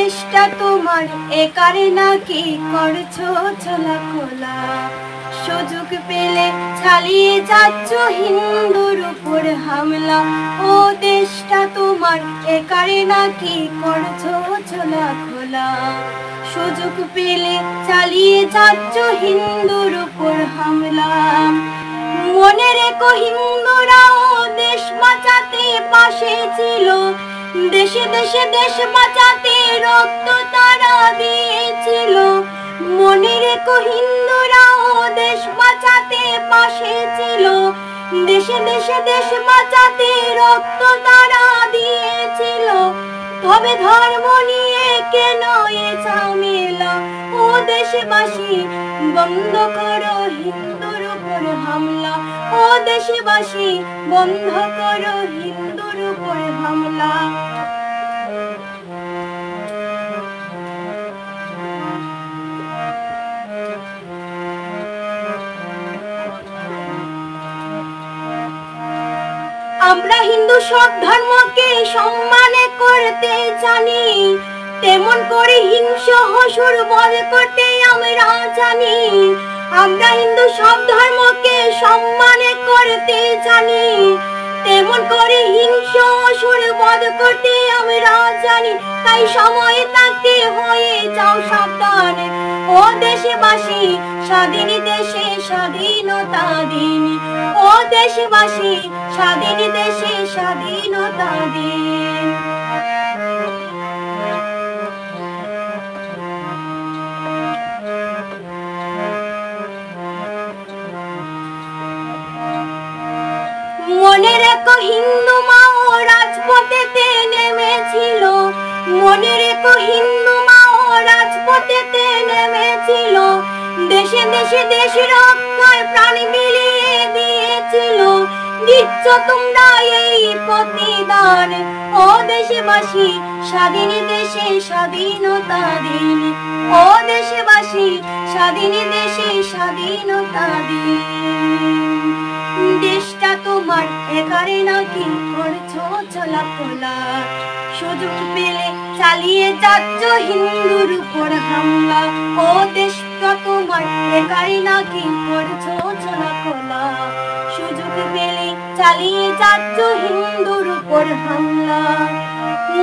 দেশটা তোমার একারে নাকি করছো ছোলা খোলা, সুযোগ পেলে চালিয়ে যাচ্ছ হিন্দুর উপর হামলা। ও দেশটা তোমার একারে নাকি করছো ছোলা খোলা, সুযোগ পেলে চালিয়ে যাচ্ছ হিন্দুর উপর হামলা। মনে রেখো হিন্দুরাও দেশ বাঁচাতে পাশে ছিল, দেশে দেশে দেশ বাঁচাতে রক্ত তারা দিয়েছিল। মনে রেখো হিন্দুরাও দেশ বাঁচাতে পাশে ছিল, দেশে দেশে দেশ বাঁচাতে রক্ত তারা দিয়েছিল। তবে ধর্ম নিয়ে কেন এ ঝামেলা? ও দেশবাসী বন্ধ করো হিন্দুর উপর হামলা, ও দেশবাসী বন্ধ করো হিন্দুর উপর হামলা। আমরা হিন্দু সব ধর্মকে সম্মান করতে জানি, তেমন করে হিংসা অসুর বধ করতে আমরা জানি। আমরা হিন্দু সব ধর্মকে সম্মান করতে জানি, তেমন করে হিংসা অসুর বধ করতে আমরা জানি। তাই সময় থাকতে হয়ে যাও সাবধান, ও দেশবাসী স্বাধীন দেশে স্বাধীনতা দিন, ও দেশবাসী স্বাধীন দেশে স্বাধীনতা দিন। মনে রেখো হিন্দু মা ও রাজপথেতে নেমেছিল, মনে রেখো হিন্দু মা ও রাজপথেতে নেমেছিল। দেশে দেশে দেশ রক্ষায় প্রাণ বিলিয়ে দিয়েছিল, দিচ্ছ তোমরা এই প্রতিদান। ও দেশবাসী স্বাধীন দেশে স্বাধীনতা দিন, ও দেশবাসী স্বাধীন দেশে স্বাধীনতা দিন। দেশটা তোমার একারে নাকি করছো চলাফলা, সুযোগ পেলে চালিয়ে যাচ্ছ হিন্দুর উপর হামলা। ও দেশটা তোমার একারে নাকি করছো চলাফলা, সুযোগ পেলে চালিয়ে যাচ্ছ হিন্দুর উপর হামলা।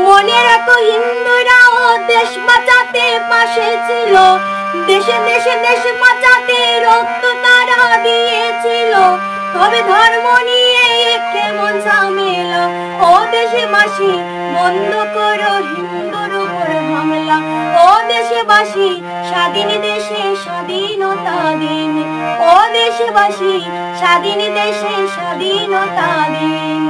মনে রাখো হিন্দুরাও দেশ বাঁচাতে পাশে ছিল, দেশে দেশে দেশ বাঁচাতে রক্ত তারা দিয়েছিল। তবে ধর্ম নিয়ে কেমন ঝামেলা? ও দেশবাসী বন্ধ করো হিন্দুর উপর হামলা, ও দেশবাসী স্বাধীন দেশে স্বাধীনতা দিন, ও দেশবাসী স্বাধীন দেশে স্বাধীনতা দিন।